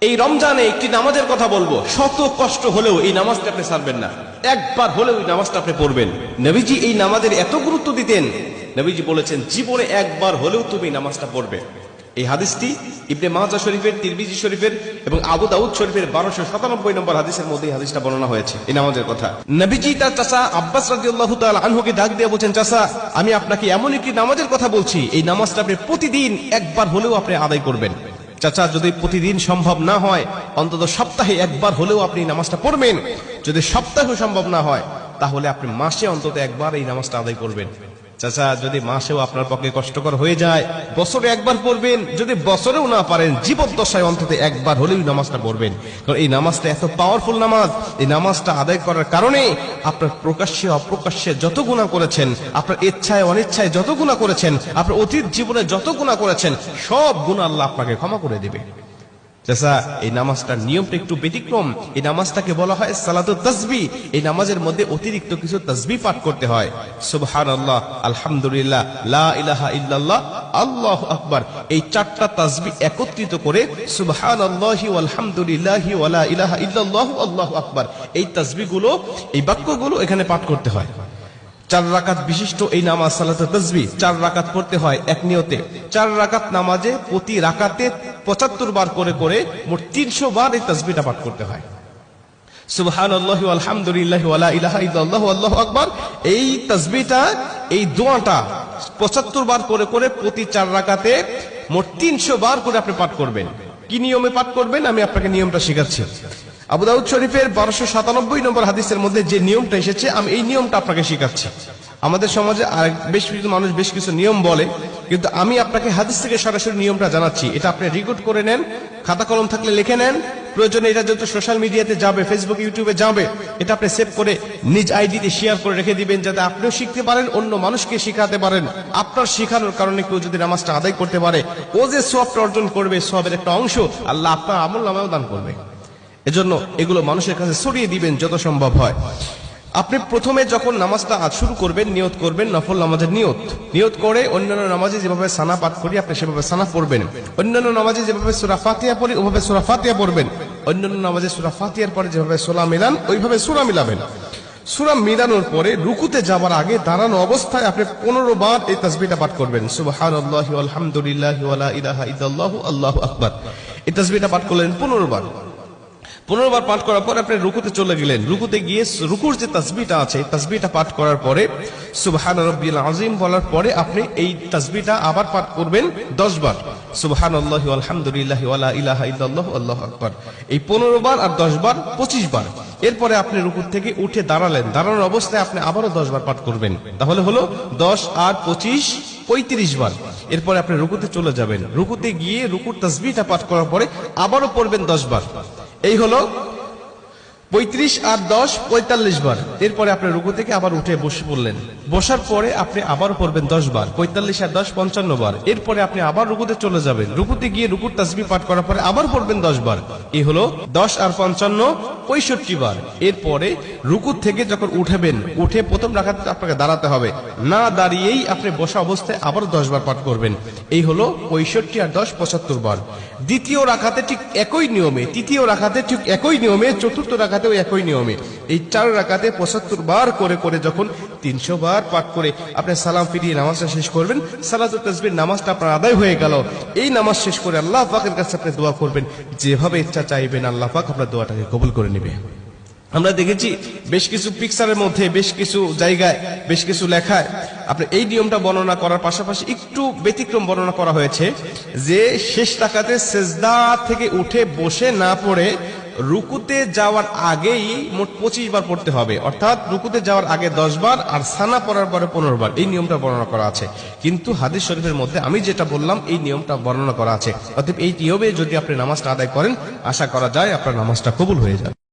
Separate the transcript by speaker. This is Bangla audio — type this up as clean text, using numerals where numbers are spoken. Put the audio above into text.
Speaker 1: এই রমজানে একটি নামাজের কথা বলবো, শত কষ্ট হলেও এই নামাজটা আপনি ছাড়বেন না, একবার হলেও এই নামাজটা আপনি পড়বেন। নবীজি এই নামাজের এত গুরুত্ব দিতেন, নবীজি বলেছেন জীবনে একবার হলেও তুমি এই নামাজটা পড়বে। এই হাদিসটি ইবনে মাজাহ শরীফের, তিরমিজি শরীফের এবং আবু দাউদ শরীফের 1297 নম্বর হাদিসের মধ্যে এই হাদিসটা বর্ণনা হয়েছে এই নামাজের কথা। নবীজি তার চাচা আব্বাস রাদিয়াল্লাহু তাআলা আনহুকে ডাক দিয়ে বলেন, চাচা আমি আপনাকে এমন একটি নামাজের কথা বলছি, এই নামাজটা আপনি প্রতিদিন একবার হলেও আপনি আদায় করবেন। চাচা যদি প্রতিদিন সম্ভব না হয়, অন্তত সপ্তাহে একবার হলেও আপনি নামাজটা পড়বেন। যদি সপ্তাহে সম্ভব না হয়, তাহলে আপনি মাসে অন্তত একবার এই নামাজটা আদায় করবেন। চাচা যদি মাসেও আপনার পক্ষে কষ্টকর হয়ে যায়, বছরে একবার পড়বেন। যদি বছরেও না পারেন, জীবদ্দশায় অন্তত একবার হলেও নামাজটা পড়বেন। কারণ এই নামাজটা এত পাওয়ারফুল নামাজ। এই নামাজটা আদায় করার কারণে আপনার প্রকাশ্যে অপ্রকাশ্যে যত গুনাহ করেছেন, আপনার ইচ্ছায় অনিচ্ছায় যত গুনাহ করেছেন, আপনার অতীত জীবনে যত গুনাহ করেছেন, সব গুনাহ আল্লাহ আপনাকে ক্ষমা করে দেবে। চাচা এই নামাজটার নিয়মটা একটু ব্যতিক্রম। এই নামাজটাকে বলা হয় সালাতুত তাসবিহ। এই নামাজের মধ্যে অতিরিক্ত কিছু তাসবিহ পাঠ করতে হয়। সুবহানাল্লাহ, আলহামদুলিল্লাহ, লা ইলাহা ইল্লাল্লাহ, আল্লাহু আকবার, এই চারটা তাসবিহ একত্রিত করে সুবহানাল্লাহি ওয়াল হামদুলিল্লাহি ওয়া লা ইলাহা ইল্লাল্লাহু আল্লাহু আকবার, এই তাসবিহগুলো, এই বাক্যগুলো এখানে পাঠ করতে হয়। 4 রাকাত বিশিষ্ট এই নামাজ সালাতুত তাসবিহ 4 রাকাত পড়তে হয় এক নিয়তে। 4 রাকাত নামাজে প্রতি রাকাতে 75 বার করে করে মোট 300 বার এই তাসবিহটা পাঠ করতে হয়। সুবহানাল্লাহি ওয়াল হামদুলিল্লাহি ওয়া লা ইলাহা ইল্লাল্লাহু আল্লাহু আকবার, এই তাসবিহটা, এই দোয়াটা 75 বার করে করে প্রতি 4 রাকাতে মোট 300 বার করে আপনি পাঠ করবেন। কি নিয়মে পাঠ করবেন আমি আপনাকে নিয়মটা শেখাচ্ছি। আবু দাউদ শরীফের 1297 নম্বর হাদিসের মধ্যে যে নিয়মটা এসেছে, আমি এই নিয়মটা আপনাকে শেখাচ্ছি। আমাদের সমাজে বেশ কিছু মানুষ বেশ কিছু নিয়ম বলে, কিন্তু আমি আপনাকে হাদিস থেকে সরাসরি নিয়মটা জানাচ্ছি। এটা আপনি রেকর্ড করে নেন, খাতা কলম থাকলে লিখে নেন। প্রয়োজনে এটা যত সোশ্যাল মিডিয়াতে যাবে, ফেসবুক ইউটিউবে যাবে, এটা আপনি সেভ করে নিজ আইডিতে শেয়ার করে রেখে দিবেন, যাতে আপনিও শিখতে পারেন, অন্য মানুষকে শিখাতে পারেন। আপনার শেখানোর কারণে কেউ যদি নামাজটা আদায় করতে পারে, ও যে সওয়াবটা অর্জন করবে, সওয়াবের একটা অংশ আল্লাহ আপনার আমলনামায়ও দান করবে। এজন্য এগুলো মানুষের কাছে ছড়িয়ে দিবেন যত সম্ভব হয়। আপনি প্রথমে যখন নামাজটা শুরু করবেন, নিয়ত করবেন, নফল নামাজের নিয়ত করে অন্যান্য নামাজে যেভাবে সানা পাঠ করি আপনি সেভাবে সানা পড়বেন। অন্যান্য নামাজে যেভাবে সূরা ফাতিহা পড়ি ওভাবে সূরা ফাতিহা পড়বেন। অন্যান্য নামাজে সূরা ফাতিহার পরে যেভাবে সূরা মিলান ওইভাবে সূরা মিলাবেন। সূরা মিলানোর পরে রুকুতে যাবার আগে দাঁড়ানো অবস্থায় আপনি 15 বার এই তাসবিহটা পাঠ করবেন। সুবহানাল্লাহি ওয়াল হামদুলিল্লাহি ওয়া লা ইলাহা ইল্লাল্লাহু আল্লাহু আকবার, এই তাসবিহটা পাঠ করলেন 15 বার। 15 বার পাঠ করার পর আপনি রুকুতে চলে গেলেন। রুকুতে গিয়ে রুকুর যে তাসবিহটা আছে, তাসবিহটা পাঠ করার পরে সুবহান রাব্বিল আযীম বলার পরে আপনি এই তাসবিহটা আবার পাঠ করবেন 10 বার। সুবহানাল্লাহি ওয়াল হামদুলিল্লাহি ওয়া লা ইলাহা ইল্লাল্লাহু আল্লাহু আকবার, এই 15 বার আর 10 বার 25 বার। এরপরে আপনি রুকু থেকে উঠে দাঁড়ালেন, দাঁড়ানোর অবস্থায় আপনি আবারও 10 বার পাঠ করবেন। তাহলে হলো 10 আর 25 35 বার। এরপরে আপনি রুকুতে চলে যাবেন। রুকুতে গিয়ে রুকুর তাসবিহটা পাঠ করার পরে আবারও পড়বেন 10 বার। এই হলো 35 আর 10 45 বার। এরপরে আপনি রুকু থেকে আবার উঠে বসে পড়লেন। বসার পরে আপনি আবার পড়বেন 10 বার। 45 আর 10 55 বার। এরপরে আপনি আবার রুকুতে চলে যাবেন। রুকুতে গিয়ে রুকুর তাসবিহ পাঠ করার পরে আবার পড়বেন 10 বার। এই হলো 10 আর 55 65 বার। এরপরে রুকু থেকে যখন উঠবেন, উঠে প্রথম রাকাতে আপনাকে দাঁড়াতে হবে। না দাঁড়িয়েই আপনি বসা অবস্থায় আবার 10 বার পাঠ করবেন। এই হলো 65 আর 10 75 বার। দ্বিতীয় রাকাতে ঠিক একই নিয়মে, তৃতীয় রাকাতে ঠিক একই নিয়মে, চতুর্থ রাকাতেও একই নিয়মে, এই 4 রাকাতে 75 বার করে করে যখন 300 বার পাঠ করে আপনি সালাম ফিরিয়ে নামাজটা শেষ করবেন, সালাতুত তাসবিহ নামাজটা আপনার আদায় হয়ে গেল। এই নামাজ শেষ করে আল্লাহ পাকের কাছে আপনি দোয়া করবেন, যেভাবে ইচ্ছা চাইবেন আল্লাহ পাক আপনার দোয়াটাকে কবুল করে নেবে। আমরা দেখেছি বেশ কিছু পিকচারের মধ্যে, বেশ কিছু জায়গায়, বেশ কিছু লেখায় আপনি এই নিয়মটা বর্ণনা করার পাশাপাশি একটু ব্যতিক্রম বর্ণনা করা হয়েছে, যে শেষ রাকাতে সেজদা থেকে উঠে বসে না পড়ে রুকুতে যাওয়ার আগেই মোট 25 বার পড়তে হবে। অর্থাৎ রুকুতে যাওয়ার আগে 10 বার আর সানা পড়ার পরে 15 বার। এই নিয়মটা বর্ণনা করা আছে, কিন্তু হাদিস শরীফের মধ্যে আমি যেটা বললাম এই নিয়মটা বর্ণনা করা আছে। অতএব এই নিয়মে যদি আপনি নামাজটা আদায় করেন, আশা করা যায় আপনার নামাজটা কবুল হয়ে যাবে।